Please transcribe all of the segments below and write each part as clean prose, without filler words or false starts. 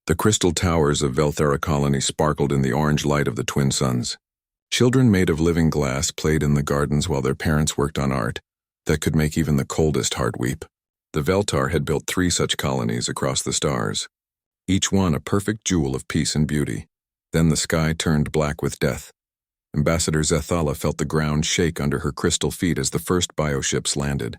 The crystal towers of Velthera colony sparkled in the orange light of the twin suns. Children made of living glass played in the gardens while their parents worked on art that could make even the coldest heart weep. The Veltar had built 3 such colonies across the stars, each one a perfect jewel of peace and beauty. Then the sky turned black with death. Ambassador Zethala felt the ground shake under her crystal feet as the first bioships landed.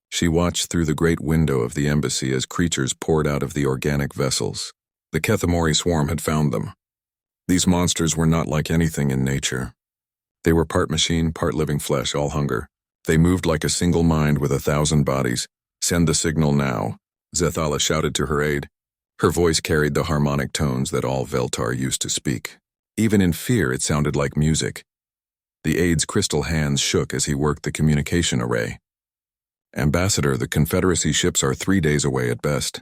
She watched through the great window of the embassy as creatures poured out of the organic vessels. The Kethamori swarm had found them. These monsters were not like anything in nature. They were part machine, part living flesh, all hunger. They moved like a single mind with 1,000 bodies. "Send the signal now," Zethala shouted to her aide. Her voice carried the harmonic tones that all Veltar used to speak. Even in fear, it sounded like music. The aide's crystal hands shook as he worked the communication array. "Ambassador, the Confederacy ships are 3 days away at best.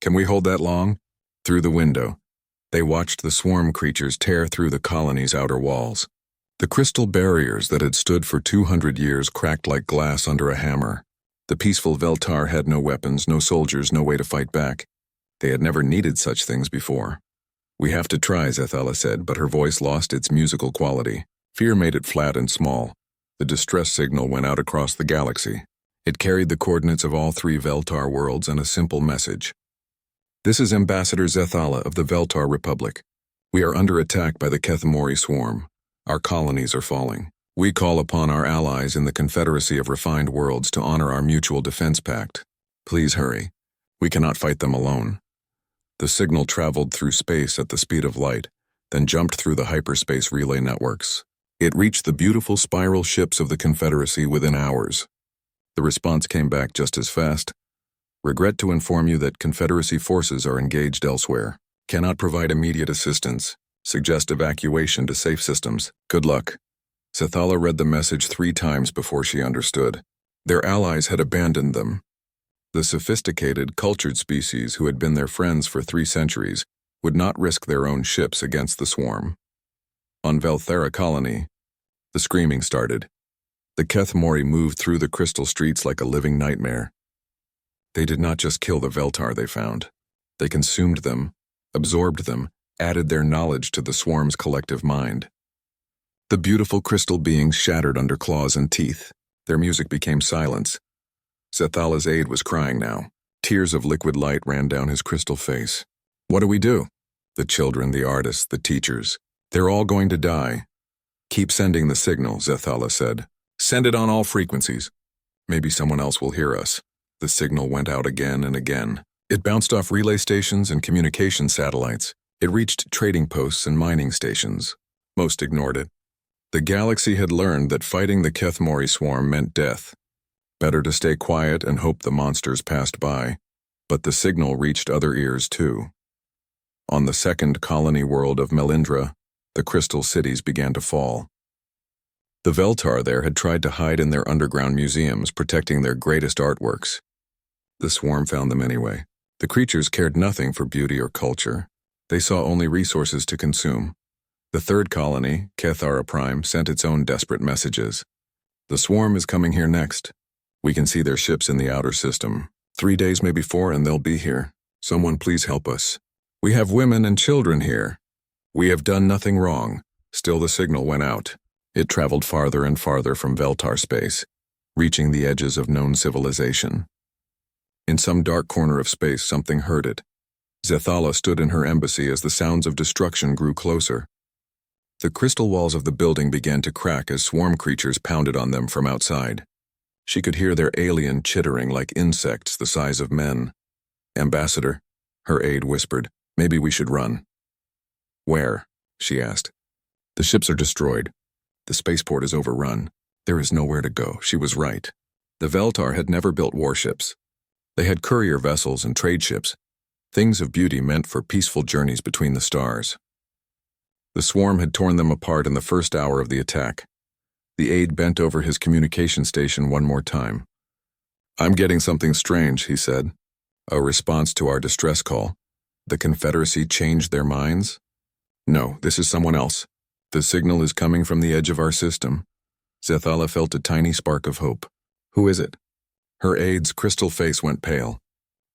Can we hold that long?" Through the window, they watched the swarm creatures tear through the colony's outer walls. The crystal barriers that had stood for 200 years cracked like glass under a hammer. The peaceful Veltar had no weapons, no soldiers, no way to fight back. They had never needed such things before. "We have to try," Zethala said, but her voice lost its musical quality. Fear made it flat and small. The distress signal went out across the galaxy. It carried the coordinates of all 3 Veltar worlds and a simple message. "This is Ambassador Zethala of the Veltar Republic. We are under attack by the Kethamori swarm. Our colonies are falling. We call upon our allies in the Confederacy of Refined Worlds to honor our mutual defense pact. Please hurry. We cannot fight them alone." The signal traveled through space at the speed of light, then jumped through the hyperspace relay networks. It reached the beautiful spiral ships of the Confederacy within hours. The response came back just as fast. "Regret to inform you that Confederacy forces are engaged elsewhere. Cannot provide immediate assistance. Suggest evacuation to safe systems. Good luck." Zethala read the message 3 times before she understood. Their allies had abandoned them. The sophisticated, cultured species who had been their friends for 3 centuries would not risk their own ships against the swarm. On Velthera colony, the screaming started. The Kethamori moved through the crystal streets like a living nightmare. They did not just kill the Veltar they found. They consumed them, absorbed them, added their knowledge to the swarm's collective mind. The beautiful crystal beings shattered under claws and teeth. Their music became silence. Zethala's aide was crying now. Tears of liquid light ran down his crystal face. "What do we do?" "The children, the artists, the teachers. They're all going to die." "Keep sending the signal," Zethala said. "Send it on all frequencies. Maybe someone else will hear us." The signal went out again and again. It bounced off relay stations and communication satellites. It reached trading posts and mining stations. Most ignored it. The galaxy had learned that fighting the Kethamori swarm meant death. Better to stay quiet and hope the monsters passed by. But the signal reached other ears too. On the second colony world of Melindra, the crystal cities began to fall. The Veltar there had tried to hide in their underground museums, protecting their greatest artworks. The swarm found them anyway. The creatures cared nothing for beauty or culture. They saw only resources to consume. The third colony, Kethara Prime, sent its own desperate messages. "The swarm is coming here next. We can see their ships in the outer system. 3 days, maybe 4, and they'll be here. Someone please help us. We have women and children here. We have done nothing wrong." Still the signal went out. It traveled farther and farther from Veltar space, reaching the edges of known civilization. In some dark corner of space, something heard it. Zethala stood in her embassy as the sounds of destruction grew closer. The crystal walls of the building began to crack as swarm creatures pounded on them from outside. She could hear their alien chittering like insects the size of men. "Ambassador," her aide whispered, "maybe we should run." "Where?" she asked. "The ships are destroyed. The spaceport is overrun. There is nowhere to go." She was right. The Veltar had never built warships. They had courier vessels and trade ships, things of beauty meant for peaceful journeys between the stars. The swarm had torn them apart in the first hour of the attack. The aide bent over his communication station one more time. "I'm getting something strange," he said. "A response to our distress call. The Confederacy changed their minds? No, this is someone else. The signal is coming from the edge of our system." Zethala felt a tiny spark of hope. "Who is it?" Her aide's crystal face went pale.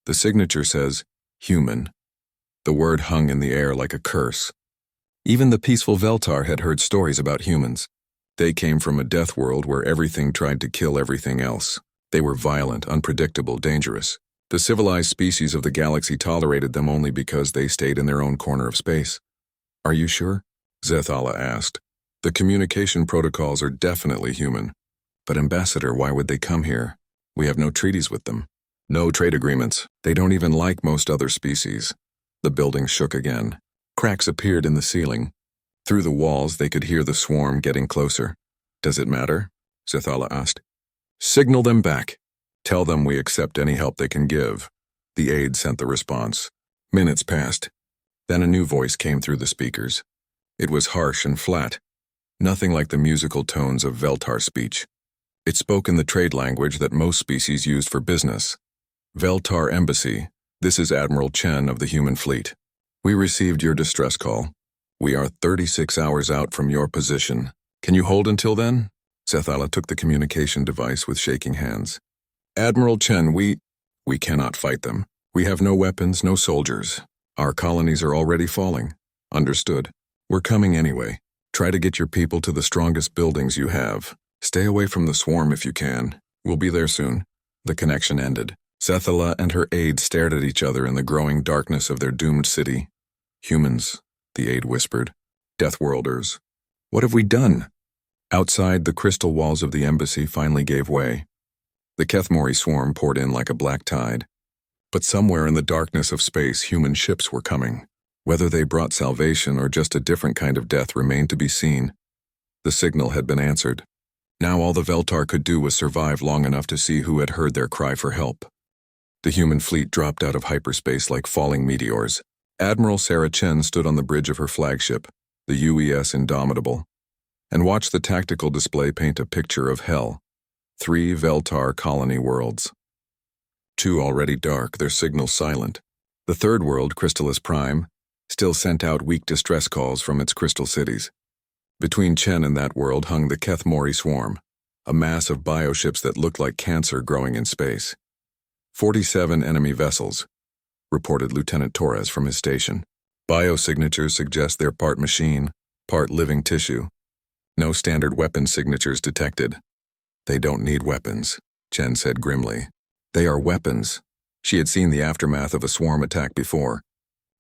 "The signature says, human. The word hung in the air like a curse. Even the peaceful Veltar had heard stories about humans. They came from a death world where everything tried to kill everything else. They were violent, unpredictable, dangerous. The civilized species of the galaxy tolerated them only because they stayed in their own corner of space. Are you sure? Zethala asked. The communication protocols are definitely human. But Ambassador, why would they come here? We have no treaties with them. No trade agreements. They don't even like most other species. The building shook again. Cracks appeared in the ceiling. Through the walls, they could hear the swarm getting closer. Does it matter? Zethala asked. Signal them back. Tell them we accept any help they can give. The aide sent the response. Minutes passed. Then a new voice came through the speakers. It was harsh and flat. Nothing like the musical tones of Veltar speech. It spoke in the trade language that most species used for business. Veltar Embassy, this is Admiral Chen of the human fleet. We received your distress call. We are 36 hours out from your position. Can you hold until then? Zethala took the communication device with shaking hands. Admiral Chen, we cannot fight them. We have no weapons, no soldiers. Our colonies are already falling. Understood. We're coming anyway. Try to get your people to the strongest buildings you have. Stay away from the swarm if you can. We'll be there soon. The connection ended. Zethala and her aide stared at each other in the growing darkness of their doomed city. Humans, the aide whispered. Deathworlders. What have we done? Outside, the crystal walls of the embassy finally gave way. The Kethmori swarm poured in like a black tide. But somewhere in the darkness of space, human ships were coming. Whether they brought salvation or just a different kind of death remained to be seen. The signal had been answered. Now all the Veltar could do was survive long enough to see who had heard their cry for help. The human fleet dropped out of hyperspace like falling meteors. Admiral Sarah Chen stood on the bridge of her flagship, the UES Indomitable, and watched the tactical display paint a picture of hell. 3 Veltar colony worlds. 2 already dark, their signals silent. The third world, Crystallis Prime, still sent out weak distress calls from its crystal cities. Between Chen and that world hung the Kethmori swarm, a mass of bioships that looked like cancer growing in space. 47 enemy vessels, reported Lieutenant Torres from his station. Biosignatures suggest they're part machine, part living tissue. No standard weapon signatures detected. They don't need weapons, Chen said grimly. They are weapons. She had seen the aftermath of a swarm attack before.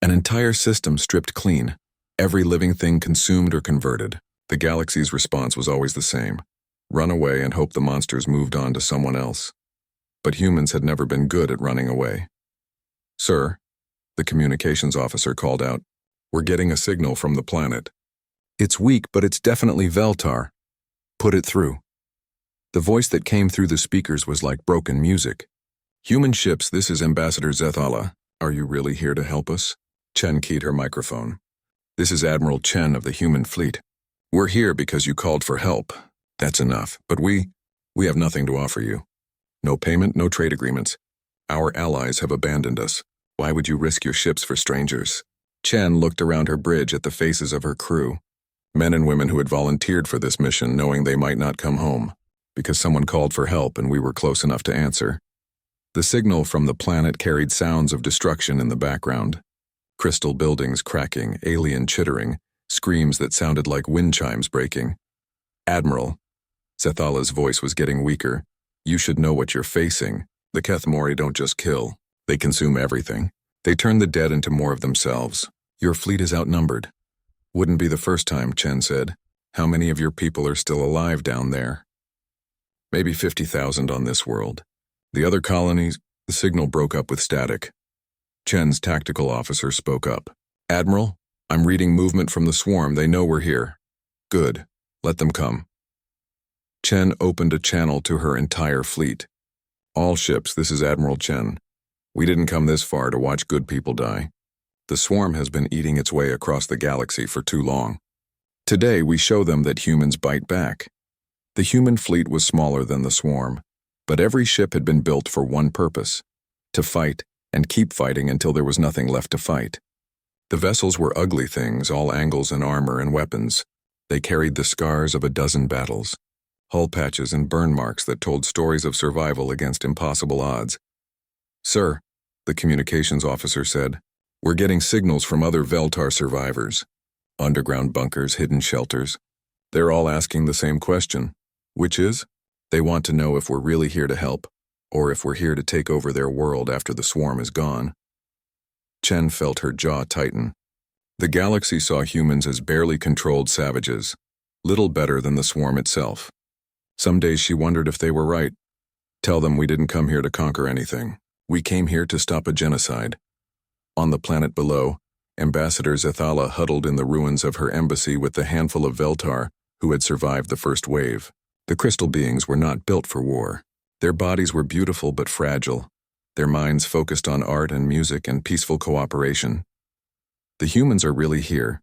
An entire system stripped clean, every living thing consumed or converted. The galaxy's response was always the same. Run away and hope the monsters moved on to someone else. But humans had never been good at running away. Sir, the communications officer called out, we're getting a signal from the planet. It's weak, but it's definitely Veltar. Put it through. The voice that came through the speakers was like broken music. Human ships, this is Ambassador Zethala. Are you really here to help us? Chen keyed her microphone. This is Admiral Chen of the human fleet. We're here because you called for help. That's enough, but we have nothing to offer you. No payment, no trade agreements. Our allies have abandoned us. Why would you risk your ships for strangers? Chen looked around her bridge at the faces of her crew. Men and women who had volunteered for this mission knowing they might not come home, because someone called for help and we were close enough to answer. The signal from the planet carried sounds of destruction in the background. Crystal buildings cracking, alien chittering, screams that sounded like wind chimes breaking. Admiral, Zethala's voice was getting weaker. You should know what you're facing. The Kethmori don't just kill. They consume everything. They turn the dead into more of themselves. Your fleet is outnumbered. Wouldn't be the first time, Chen said. How many of your people are still alive down there? Maybe 50,000 on this world. The other colonies, the signal broke up with static. Chen's tactical officer spoke up. Admiral, I'm reading movement from the swarm. They know we're here. Good. Let them come. Chen opened a channel to her entire fleet. All ships, this is Admiral Chen. We didn't come this far to watch good people die. The swarm has been eating its way across the galaxy for too long. Today, we show them that humans bite back. The human fleet was smaller than the swarm, but every ship had been built for one purpose: to fight and keep fighting until there was nothing left to fight. The vessels were ugly things, all angles and armor and weapons. They carried the scars of a dozen battles, hull patches and burn marks that told stories of survival against impossible odds. Sir, the communications officer said, We're getting signals from other Veltar survivors. Underground bunkers, hidden shelters. They're all asking the same question, which is, they want to know if we're really here to help, or if we're here to take over their world after the swarm is gone. Chen felt her jaw tighten. The galaxy saw humans as barely controlled savages, little better than the swarm itself. Some days she wondered if they were right. Tell them we didn't come here to conquer anything. We came here to stop a genocide. On the planet below, Ambassador Zethala huddled in the ruins of her embassy with the handful of Veltar who had survived the first wave. The crystal beings were not built for war. Their bodies were beautiful but fragile, their minds focused on art and music and peaceful cooperation. The humans are really here,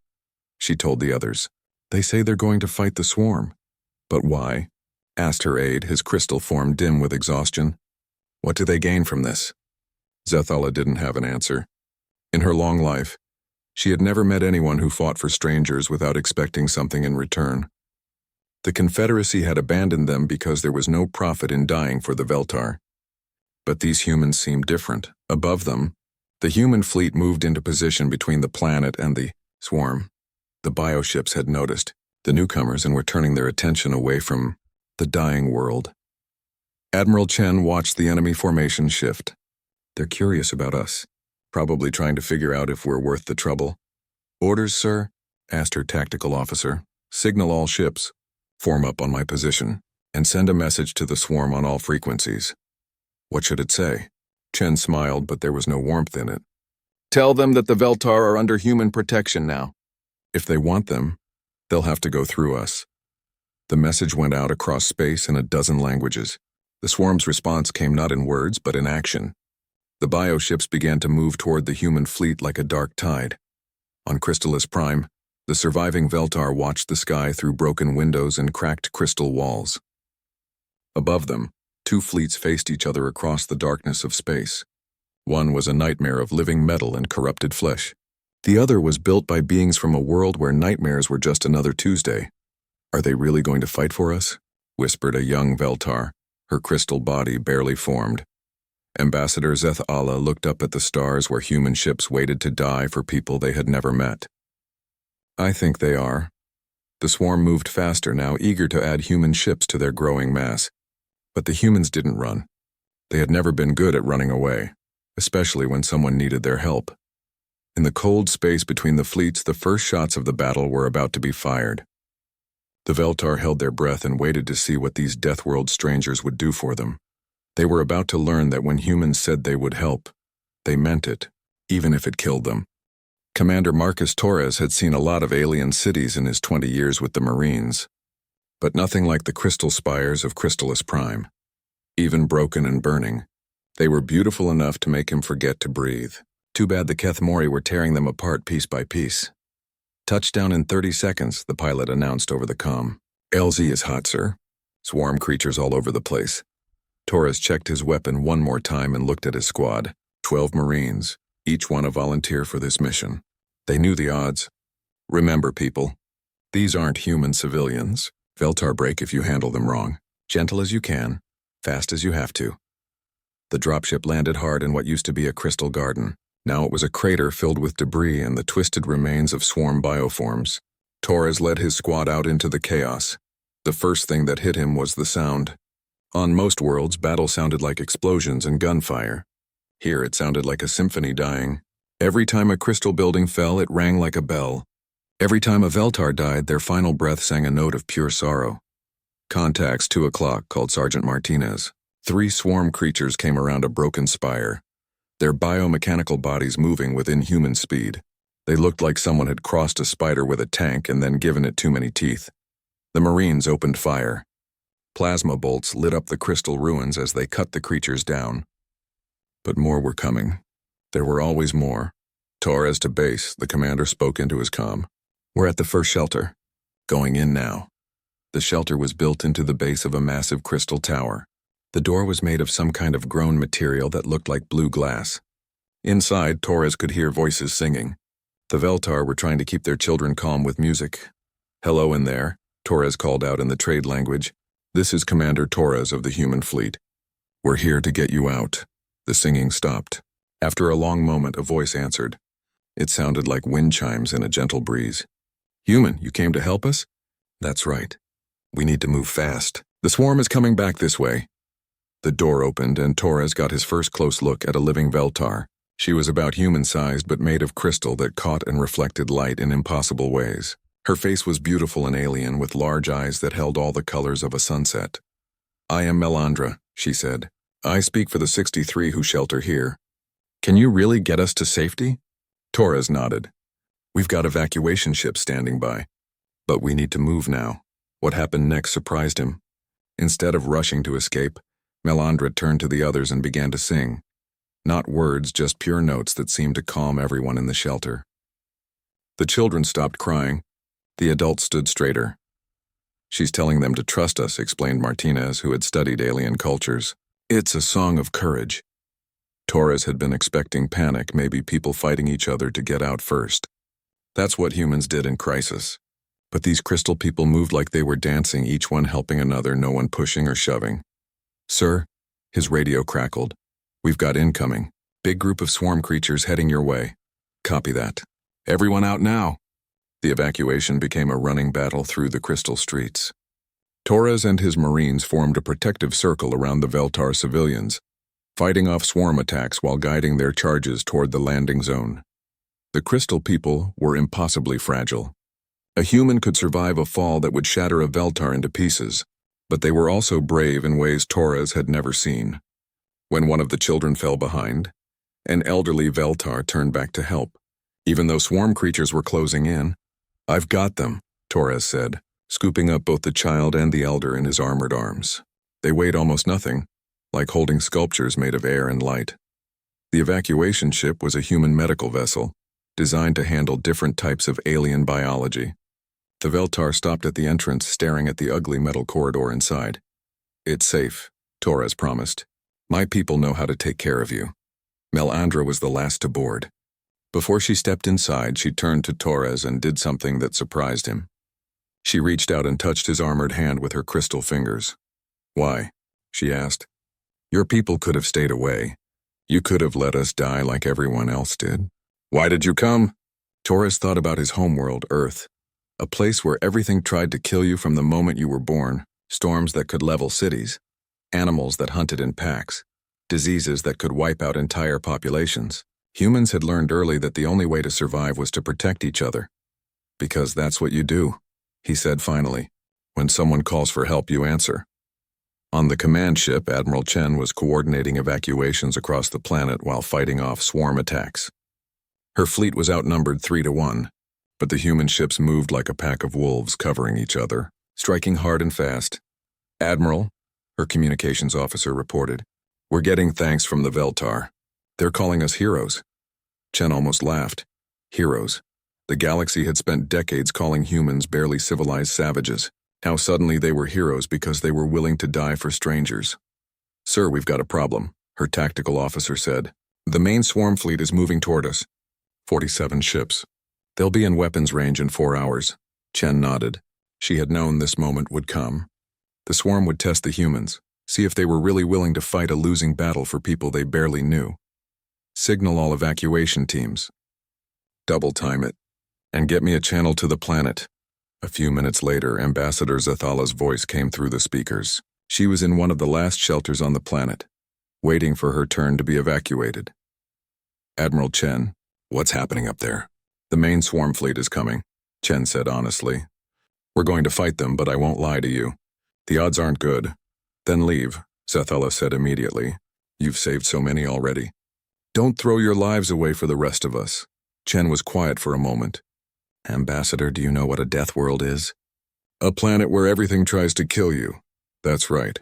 she told the others. They say they're going to fight the swarm. But why? Asked her aide, his crystal form dim with exhaustion. What do they gain from this? Zethala didn't have an answer. In her long life, she had never met anyone who fought for strangers without expecting something in return. The Confederacy had abandoned them because there was no profit in dying for the Veltar. But these humans seemed different. Above them, the human fleet moved into position between the planet and the swarm. The bioships had noticed the newcomers and were turning their attention away from the dying world. Admiral Chen watched the enemy formation shift. They're curious about us, probably trying to figure out if we're worth the trouble. Orders, sir? Asked her tactical officer. Signal all ships. Form up on my position, and send a message to the swarm on all frequencies. What should it say? Chen smiled, but there was no warmth in it. Tell them that the Veltar are under human protection now. If they want them, they'll have to go through us. The message went out across space in a dozen languages. The swarm's response came not in words, but in action. The bioships began to move toward the human fleet like a dark tide. On Crystallis Prime, the surviving Veltar watched the sky through broken windows and cracked crystal walls. Above them, two fleets faced each other across the darkness of space. One was a nightmare of living metal and corrupted flesh. The other was built by beings from a world where nightmares were just another Tuesday. Are they really going to fight for us? Whispered a young Veltar, her crystal body barely formed. Ambassador Zethala looked up at the stars where human ships waited to die for people they had never met. I think they are. The swarm moved faster now, eager to add human ships to their growing mass. But the humans didn't run. They had never been good at running away, especially when someone needed their help. In the cold space between the fleets, the first shots of the battle were about to be fired. The Veltar held their breath and waited to see what these Deathworld strangers would do for them. They were about to learn that when humans said they would help, they meant it, even if it killed them. Commander Marcus Torres had seen a lot of alien cities in his 20 years with the Marines, but nothing like the crystal spires of Crystallis Prime. Even broken and burning, they were beautiful enough to make him forget to breathe. Too bad the Kethmori were tearing them apart piece by piece. Touchdown in 30 seconds, the pilot announced over the comm. LZ is hot, sir. Swarm creatures all over the place. Torres checked his weapon one more time and looked at his squad. 12 Marines, each one a volunteer for this mission. They knew the odds. Remember, people, these aren't human civilians. Veltar break if you handle them wrong. Gentle as you can, fast as you have to. The dropship landed hard in what used to be a crystal garden. Now it was a crater filled with debris and the twisted remains of swarm bioforms. Torres led his squad out into the chaos. The first thing that hit him was the sound. On most worlds, battle sounded like explosions and gunfire. Here it sounded like a symphony dying. Every time a crystal building fell, it rang like a bell. Every time a Veltar died, their final breath sang a note of pure sorrow. Contacts 2 o'clock called Sergeant Martinez. 3 swarm creatures came around a broken spire, their biomechanical bodies moving with inhuman speed. They looked like someone had crossed a spider with a tank and then given it too many teeth. The Marines opened fire. Plasma bolts lit up the crystal ruins as they cut the creatures down. But more were coming. There were always more. Torres to base, the commander spoke into his comm. We're at the first shelter. Going in now. The shelter was built into the base of a massive crystal tower. The door was made of some kind of grown material that looked like blue glass. Inside, Torres could hear voices singing. The Veltar were trying to keep their children calm with music. Hello in there, Torres called out in the trade language. This is Commander Torres of the human fleet. We're here to get you out. The singing stopped. After a long moment, a voice answered. It sounded like wind chimes in a gentle breeze. "Human, you came to help us?" "That's right. We need to move fast. The swarm is coming back this way." The door opened and Torres got his first close look at a living Veltar. She was about human-sized but made of crystal that caught and reflected light in impossible ways. Her face was beautiful and alien, with large eyes that held all the colors of a sunset. "I am Melandra," she said. "I speak for the 63 who shelter here. Can you really get us to safety?" Torres nodded. "We've got evacuation ships standing by. But we need to move now." What happened next surprised him. Instead of rushing to escape, Melandra turned to the others and began to sing. Not words, just pure notes that seemed to calm everyone in the shelter. The children stopped crying. The adults stood straighter. "She's telling them to trust us," explained Martinez, who had studied alien cultures. "It's a song of courage." Torres had been expecting panic, maybe people fighting each other to get out first. That's what humans did in crisis. But these crystal people moved like they were dancing, each one helping another, no one pushing or shoving. "Sir," his radio crackled. "We've got incoming. Big group of swarm creatures heading your way." "Copy that. Everyone out now." The evacuation became a running battle through the crystal streets. Torres and his Marines formed a protective circle around the Veltar civilians, fighting off swarm attacks while guiding their charges toward the landing zone. The crystal people were impossibly fragile. A human could survive a fall that would shatter a Veltar into pieces, but they were also brave in ways Torres had never seen. When one of the children fell behind, an elderly Veltar turned back to help, even though swarm creatures were closing in. "I've got them," Torres said, scooping up both the child and the elder in his armored arms. They weighed almost nothing, like holding sculptures made of air and light. The evacuation ship was a human medical vessel, designed to handle different types of alien biology. The Veltar stopped at the entrance, staring at the ugly metal corridor inside. "It's safe," Torres promised. "My people know how to take care of you." Melandra was the last to board. Before she stepped inside, she turned to Torres and did something that surprised him. She reached out and touched his armored hand with her crystal fingers. "Why?" she asked. "Your people could have stayed away. You could have let us die like everyone else did." "Why did you come?" Torres thought about his homeworld, Earth, a place where everything tried to kill you from the moment you were born, storms that could level cities, animals that hunted in packs, diseases that could wipe out entire populations. Humans had learned early that the only way to survive was to protect each other. "Because that's what you do," he said finally. "When someone calls for help, you answer." On the command ship, Admiral Chen was coordinating evacuations across the planet while fighting off swarm attacks. Her fleet was outnumbered 3-1, but the human ships moved like a pack of wolves, covering each other, striking hard and fast. "Admiral," her communications officer reported, "we're getting thanks from the Veltar. They're calling us heroes." Chen almost laughed. Heroes. The galaxy had spent decades calling humans barely civilized savages. Now suddenly they were heroes because they were willing to die for strangers. "Sir, we've got a problem," her tactical officer said. "The main swarm fleet is moving toward us. 47 ships. They'll be in weapons range in 4 hours. Chen nodded. She had known this moment would come. The swarm would test the humans, see if they were really willing to fight a losing battle for people they barely knew. "Signal all evacuation teams. Double time it. And get me a channel to the planet." A few minutes later, Ambassador Zathala's voice came through the speakers. She was in one of the last shelters on the planet, waiting for her turn to be evacuated. "Admiral Chen, what's happening up there?" "The main swarm fleet is coming," Chen said honestly. "We're going to fight them, but I won't lie to you. The odds aren't good." "Then leave," Zathala said immediately. "You've saved so many already. Don't throw your lives away for the rest of us." Chen was quiet for a moment. "Ambassador, do you know what a death world is?" "A planet where everything tries to kill you." "That's right."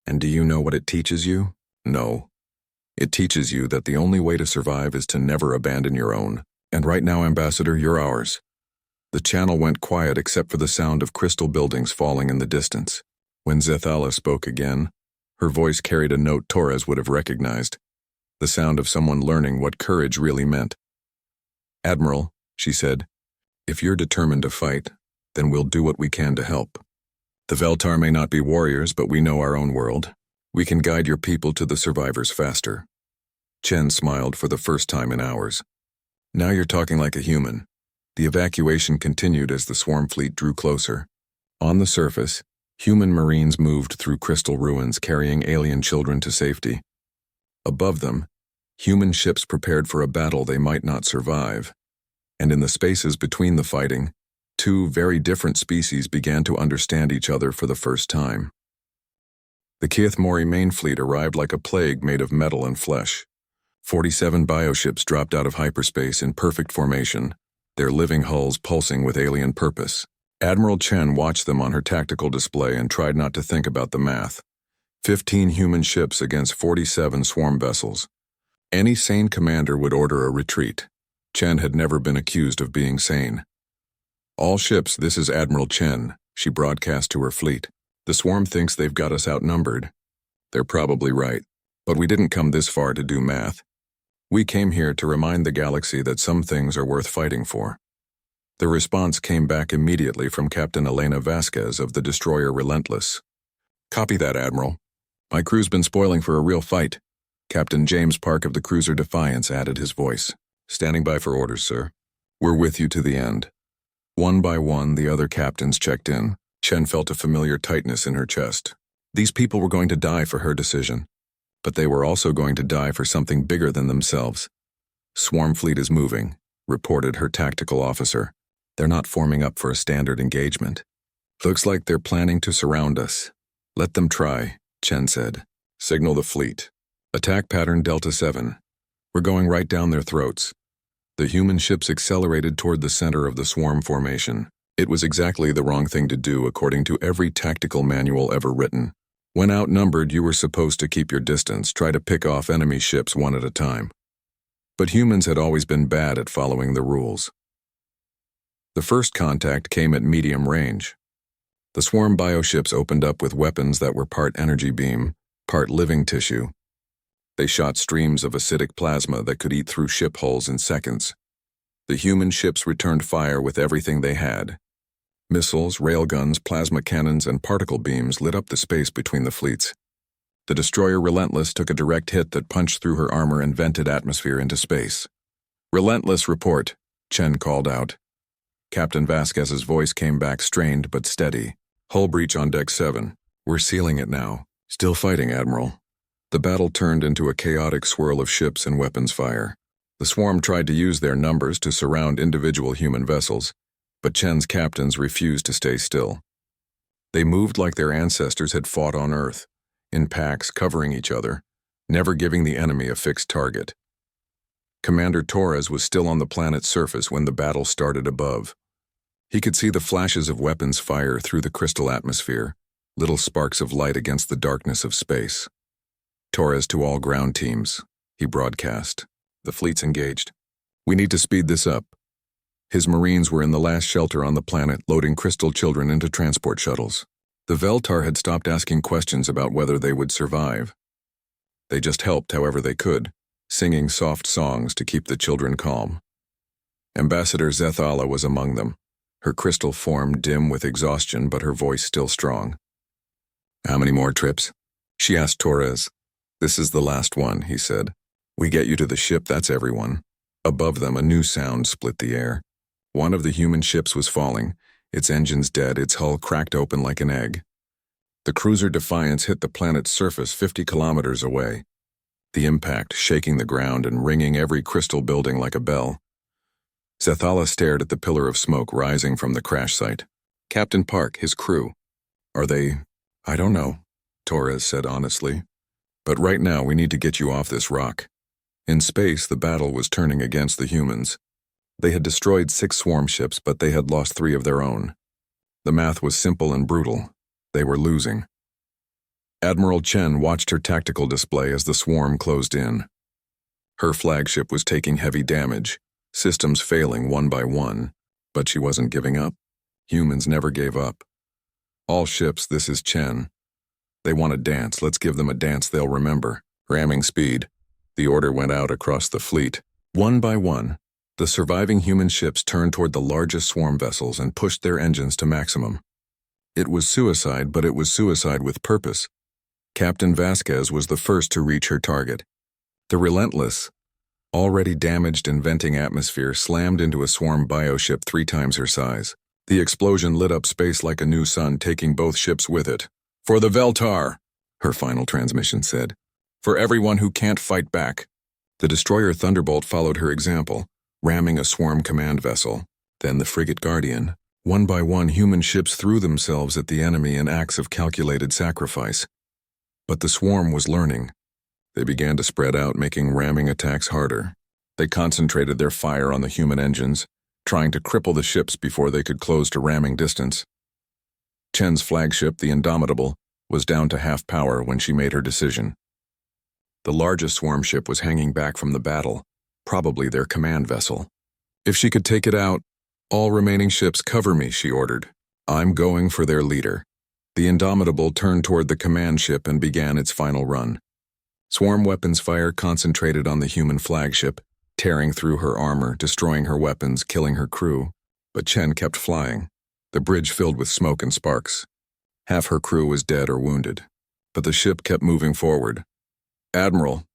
"And do you know what it teaches you?" "No." "It teaches you that the only way to survive is to never abandon your own. And right now, Ambassador, you're ours." The channel went quiet except for the sound of crystal buildings falling in the distance. When Zathala spoke again, her voice carried a note Torres would have recognized, the sound of someone learning what courage really meant. "Admiral," she said, "if you're determined to fight, then we'll do what we can to help. The Veltar may not be warriors, but we know our own world. We can guide your people to the survivors faster." Chen smiled for the first time in hours. Now you're talking like a human. The evacuation continued as the swarm fleet drew closer. On the surface, human marines moved through crystal ruins carrying alien children to safety. Above them, human ships prepared for a battle they might not survive. And in the spaces between the fighting, two very different species began to understand each other for the first time. The Keith Mori main fleet arrived like a plague made of metal and flesh. 47 bioships dropped out of hyperspace in perfect formation, their living hulls pulsing with alien purpose. Admiral Chen watched them on her tactical display and tried not to think about the math. 15 human ships against 47 swarm vessels. Any sane commander would order a retreat. Chen had never been accused of being sane. "All ships, this is Admiral Chen," she broadcast to her fleet. "The swarm thinks they've got us outnumbered. They're probably right, but we didn't come this far to do math. We came here to remind the galaxy that some things are worth fighting for." The response came back immediately from Captain Elena Vasquez of the destroyer Relentless. "Copy that, Admiral. My crew's been spoiling for a real fight." Captain James Park of the cruiser Defiance added his voice. "Standing by for orders, sir. We're with you to the end." One by one, the other captains checked in. Chen felt a familiar tightness in her chest. These people were going to die for her decision, but they were also going to die for something bigger than themselves. "Swarm fleet is moving," reported her tactical officer. "They're not forming up for a standard engagement. Looks like they're planning to surround us." "Let them try," Chen said. "Signal the fleet. Attack pattern Delta 7. We're going right down their throats." The human ships accelerated toward the center of the swarm formation. It was exactly the wrong thing to do according to every tactical manual ever written. When outnumbered, you were supposed to keep your distance, try to pick off enemy ships one at a time. But humans had always been bad at following the rules. The first contact came at medium range. The swarm bioships opened up with weapons that were part energy beam, part living tissue. They shot streams of acidic plasma that could eat through ship hulls in seconds. The human ships returned fire with everything they had. Missiles, railguns, plasma cannons, and particle beams lit up the space between the fleets. The destroyer Relentless took a direct hit that punched through her armor and vented atmosphere into space. "Relentless, report," Chen called out. Captain Vasquez's voice came back strained but steady. "Hull breach on Deck 7. We're sealing it now. Still fighting, Admiral." The battle turned into a chaotic swirl of ships and weapons fire. The swarm tried to use their numbers to surround individual human vessels, but Chen's captains refused to stay still. They moved like their ancestors had fought on Earth, in packs covering each other, never giving the enemy a fixed target. Commander Torres was still on the planet's surface when the battle started above. He could see the flashes of weapons fire through the crystal atmosphere, little sparks of light against the darkness of space. "Torres to all ground teams," he broadcast. "The fleet's engaged. We need to speed this up." His Marines were in the last shelter on the planet, loading crystal children into transport shuttles. The Veltar had stopped asking questions about whether they would survive. They just helped however they could, singing soft songs to keep the children calm. Ambassador Zethala was among them, her crystal form dim with exhaustion but her voice still strong. "How many more trips?" she asked Torres. "This is the last one," he said. "We get you to the ship, that's everyone." Above them, a new sound split the air. One of the human ships was falling, its engines dead, its hull cracked open like an egg. The cruiser Defiance hit the planet's surface 50 kilometers away, the impact shaking the ground and ringing every crystal building like a bell. Zethala stared at the pillar of smoke rising from the crash site. "Captain Park, his crew. Are they—" "I don't know," Torres said honestly. "But right now we need to get you off this rock." In space, the battle was turning against the humans. They had destroyed 6 swarm ships, but they had lost 3 of their own. The math was simple and brutal. They were losing. Admiral Chen watched her tactical display as the swarm closed in. Her flagship was taking heavy damage, systems failing one by one, but she wasn't giving up. Humans never gave up. "All ships, this is Chen. They want a dance, let's give them a dance they'll remember." Ramming speed. The order went out across the fleet. One by one, the surviving human ships turned toward the largest swarm vessels and pushed their engines to maximum. It was suicide, but it was suicide with purpose. Captain Vasquez was the first to reach her target. The Relentless, already damaged and venting atmosphere slammed into a swarm bioship 3 times her size. The explosion lit up space like a new sun, taking both ships with it. "For the Veltar," her final transmission said. "For everyone who can't fight back." The destroyer Thunderbolt followed her example, ramming a swarm command vessel. Then the frigate Guardian. One by one, human ships threw themselves at the enemy in acts of calculated sacrifice. But the swarm was learning. They began to spread out, making ramming attacks harder. They concentrated their fire on the human engines, trying to cripple the ships before they could close to ramming distance. Chen's flagship, the Indomitable, was down to half power when she made her decision. The largest swarm ship was hanging back from the battle, probably their command vessel. If she could take it out, "All remaining ships cover me," she ordered. "I'm going for their leader." The Indomitable turned toward the command ship and began its final run. Swarm weapons fire concentrated on the human flagship, tearing through her armor, destroying her weapons, killing her crew. But Chen kept flying, the bridge filled with smoke and sparks. Half her crew was dead or wounded, but the ship kept moving forward. "Admiral,"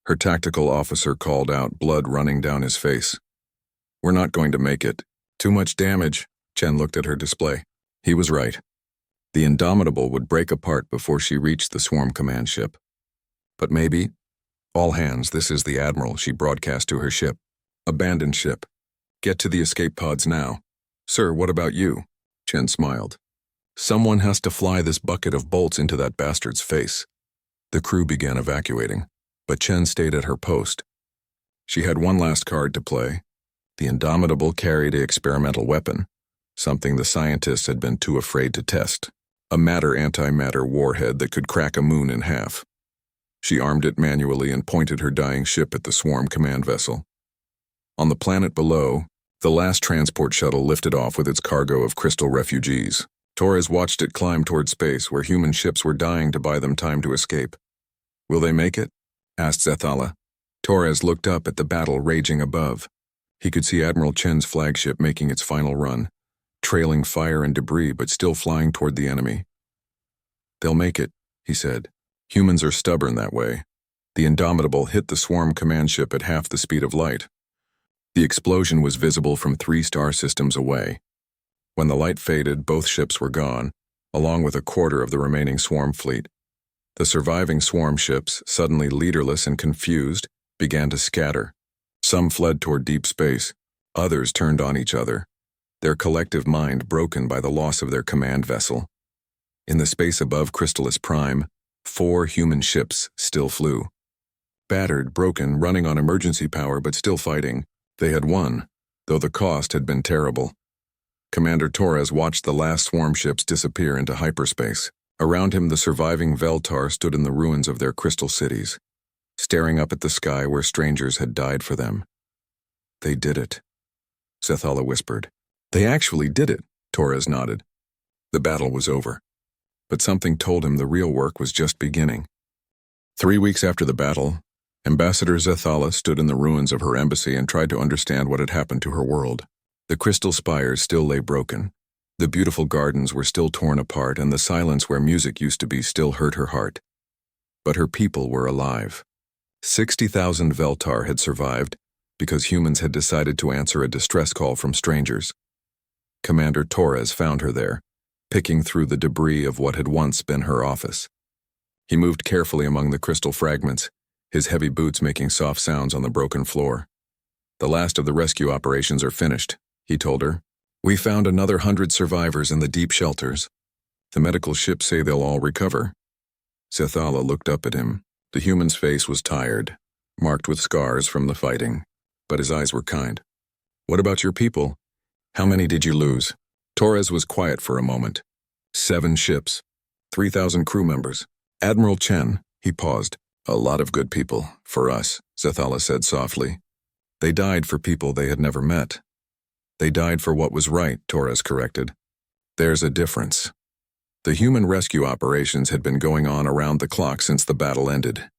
her tactical officer called out, blood running down his face. "We're not going to make it. Too much damage." Chen looked at her display. He was right. The Indomitable would break apart before she reached the swarm command ship. But maybe... "All hands, this is the Admiral," she broadcast to her ship. "Abandon ship. Get to the escape pods now." "Sir, what about you?" Chen smiled. "Someone has to fly this bucket of bolts into that bastard's face." The crew began evacuating, but Chen stayed at her post. She had one last card to play. The Indomitable carried an experimental weapon, something the scientists had been too afraid to test. A matter-antimatter warhead that could crack a moon in half. She armed it manually and pointed her dying ship at the swarm command vessel. On the planet below, the last transport shuttle lifted off with its cargo of crystal refugees. Torres watched it climb toward space, where human ships were dying to buy them time to escape. "Will they make it?" asked Zethala. Torres looked up at the battle raging above. He could see Admiral Chen's flagship making its final run, trailing fire and debris but still flying toward the enemy. "They'll make it," he said. "Humans are stubborn that way." The Indomitable hit the swarm command ship at half the speed of light. The explosion was visible from 3 star systems away. When the light faded, both ships were gone, along with a quarter of the remaining swarm fleet. The surviving swarm ships, suddenly leaderless and confused, began to scatter. Some fled toward deep space. Others turned on each other, their collective mind broken by the loss of their command vessel. In the space above Crystallis Prime, 4 human ships still flew. Battered, broken, running on emergency power but still fighting, they had won, though the cost had been terrible. Commander Torres watched the last swarm ships disappear into hyperspace. Around him, the surviving Veltar stood in the ruins of their crystal cities, staring up at the sky where strangers had died for them. "They did it," Zethala whispered. "They actually did it," Torres nodded. The battle was over, but something told him the real work was just beginning. 3 weeks after the battle, Ambassador Zethala stood in the ruins of her embassy and tried to understand what had happened to her world. The crystal spires still lay broken. The beautiful gardens were still torn apart, and the silence where music used to be still hurt her heart. But her people were alive. 60,000 Veltar had survived because humans had decided to answer a distress call from strangers. Commander Torres found her there, picking through the debris of what had once been her office. He moved carefully among the crystal fragments, his heavy boots making soft sounds on the broken floor. "The last of the rescue operations are finished," he told her. "We found another 100 survivors in the deep shelters. The medical ships say they'll all recover." Zethala looked up at him. The human's face was tired, marked with scars from the fighting, but his eyes were kind. "What about your people? How many did you lose?" Torres was quiet for a moment. 7 ships, 3,000 crew members. "Admiral Chen," he paused. "A lot of good people, for us," Zethala said softly. "They died for people they had never met." "They died for what was right," Torres corrected. "There's a difference." The human rescue operations had been going on around the clock since the battle ended.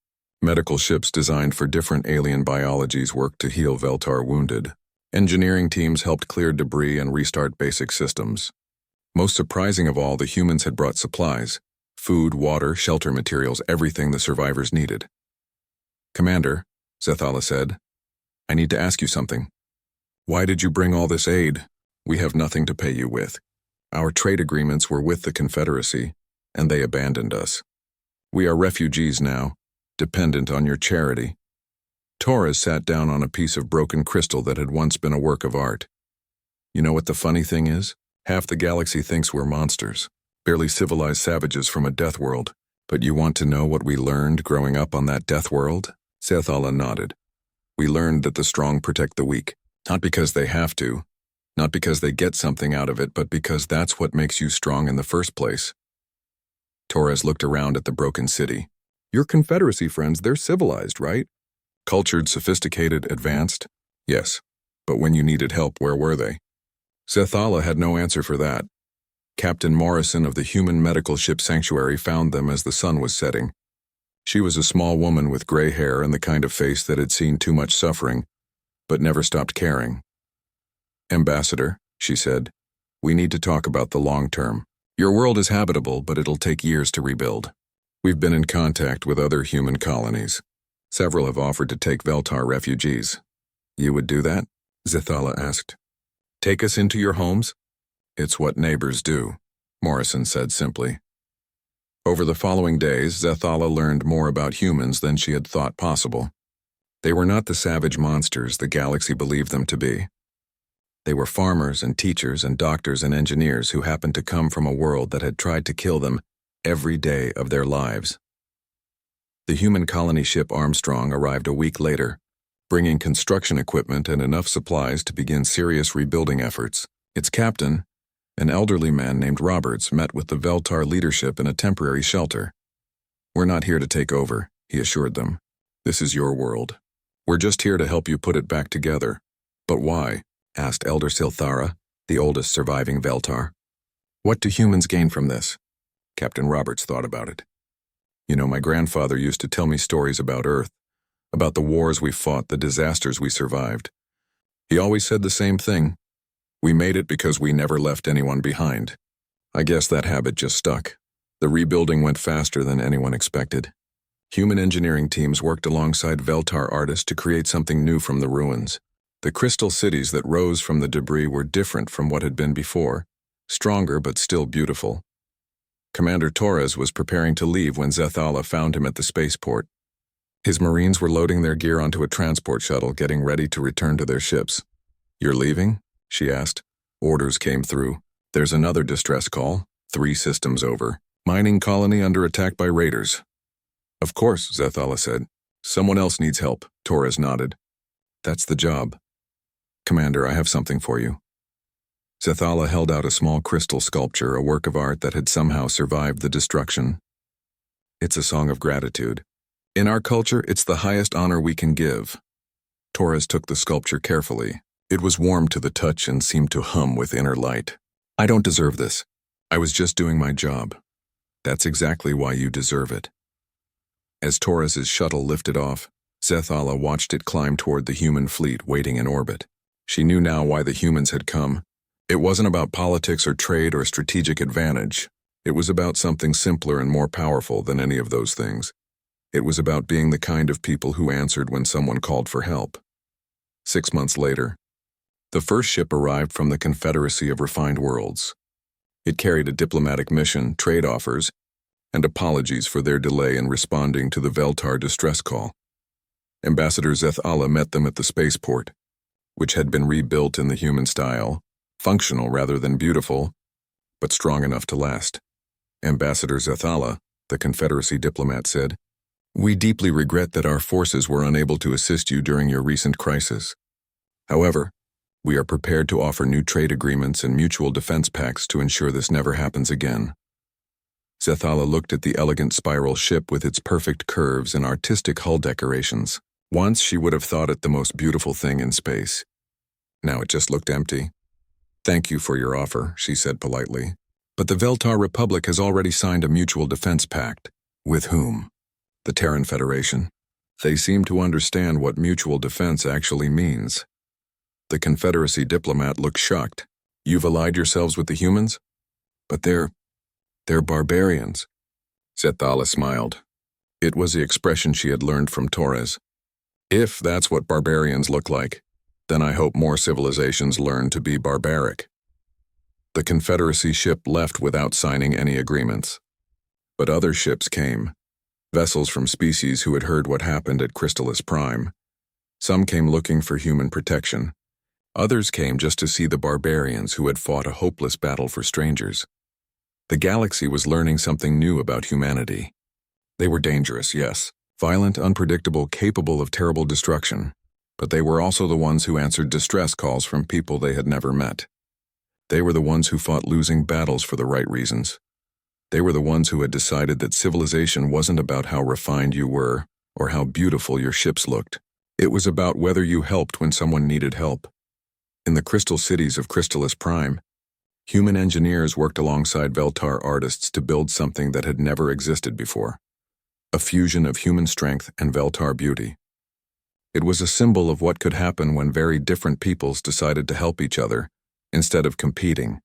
Medical ships designed for different alien biologies worked to heal Veltar wounded. Engineering teams helped clear debris and restart basic systems. Most surprising of all, the humans had brought supplies: food, water, shelter materials, everything the survivors needed. "Commander," Zethala said, I need to ask you something. Why did you bring all this aid? We have nothing to pay you with. Our trade agreements were with the Confederacy, and they abandoned us. We are refugees now, dependent on your charity. Torres sat down on a piece of broken crystal that had once been a work of art. You know what the funny thing is? Half the galaxy thinks we're monsters, barely civilized savages from a death world. But you want to know what we learned growing up on that death world? Sethala nodded. We learned that the strong protect the weak, not because they have to, not because they get something out of it, but because that's what makes you strong in the first place. Torres looked around at the broken city. Your Confederacy friends, they're civilized, right? Cultured, sophisticated, advanced? Yes. But when you needed help, where were they? Sethala had no answer for that. Captain Morrison of the human medical ship Sanctuary found them as the sun was setting. She was a small woman with gray hair and the kind of face that had seen too much suffering, but never stopped caring. Ambassador, she said, we need to talk about the long term. Your world is habitable, but it'll take years to rebuild. We've been in contact with other human colonies. Several have offered to take Veltar refugees. You would do that? Sethala asked. Take us into your homes? It's what neighbors do, Morrison said simply. Over the following days, Sethala learned more about humans than she had thought possible. They were not the savage monsters the galaxy believed them to be. They were farmers and teachers and doctors and engineers who happened to come from a world that had tried to kill them every day of their lives. The human colony ship Armstrong arrived a week later, bringing construction equipment and enough supplies to begin serious rebuilding efforts. Its captain, an elderly man named Roberts, met with the Veltar leadership in a temporary shelter. We're not here to take over, he assured them. This is your world. We're just here to help you put it back together. But why? Asked Elder Silthara, the oldest surviving Veltar. What do humans gain from this? Captain Roberts thought about it. You know, my grandfather used to tell me stories about Earth, about the wars we fought, the disasters we survived. He always said the same thing. We made it because we never left anyone behind. I guess that habit just stuck. The rebuilding went faster than anyone expected. Human engineering teams worked alongside Veltar artists to create something new from the ruins. The crystal cities that rose from the debris were different from what had been before, stronger but still beautiful. Commander Torres was preparing to leave when Sethala found him at the spaceport. His Marines were loading their gear onto a transport shuttle, getting ready to return to their ships. You're leaving? She asked. Orders came through. There's another distress call, 3 systems over. Mining colony under attack by raiders. Of course, Sethala said. Someone else needs help, Torres nodded. That's the job. Commander, I have something for you. Sethala held out a small crystal sculpture, a work of art that had somehow survived the destruction. It's a song of gratitude. In our culture, it's the highest honor we can give. Torres took the sculpture carefully. It was warm to the touch and seemed to hum with inner light. I don't deserve this. I was just doing my job. That's exactly why you deserve it. As Torres's shuttle lifted off, Sethala watched it climb toward the human fleet waiting in orbit. She knew now why the humans had come. It wasn't about politics or trade or strategic advantage. It was about something simpler and more powerful than any of those things. It was about being the kind of people who answered when someone called for help. 6 months later, the first ship arrived from the Confederacy of Refined Worlds. It carried a diplomatic mission, trade offers, and apologies for their delay in responding to the Veltar distress call. Ambassador Sethala met them at the spaceport, which had been rebuilt in the human style, functional rather than beautiful, but strong enough to last. Ambassador Sethala, the Confederacy diplomat, said, "We deeply regret that our forces were unable to assist you during your recent crisis. However, we are prepared to offer new trade agreements and mutual defense pacts to ensure this never happens again." Sethala looked at the elegant spiral ship with its perfect curves and artistic hull decorations. Once she would have thought it the most beautiful thing in space. Now it just looked empty. "Thank you for your offer," she said politely. "But the Veltar Republic has already signed a mutual defense pact." "With whom?" "The Terran Federation. They seem to understand what mutual defense actually means." The Confederacy diplomat looked shocked. "You've allied yourselves with the humans?" "But they're barbarians." Sethala smiled. It was the expression she had learned from Torres. If that's what barbarians look like, then I hope more civilizations learn to be barbaric. The Confederacy ship left without signing any agreements. But other ships came, vessels from species who had heard what happened at Chrysalis Prime. Some came looking for human protection. Others came just to see the barbarians who had fought a hopeless battle for strangers. The galaxy was learning something new about humanity. They were dangerous, yes, violent, unpredictable, capable of terrible destruction, but they were also the ones who answered distress calls from people they had never met. They were the ones who fought losing battles for the right reasons. They were the ones who had decided that civilization wasn't about how refined you were or how beautiful your ships looked. It was about whether you helped when someone needed help. In the crystal cities of Chrysalis Prime, human engineers worked alongside Veltar artists to build something that had never existed before. A fusion of human strength and Veltar beauty. It was a symbol of what could happen when very different peoples decided to help each other instead of competing.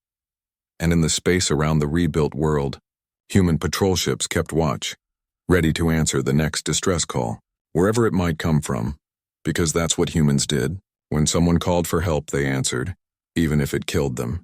And in the space around the rebuilt world, human patrol ships kept watch, ready to answer the next distress call, wherever it might come from, because that's what humans did. When someone called for help, they answered, even if it killed them.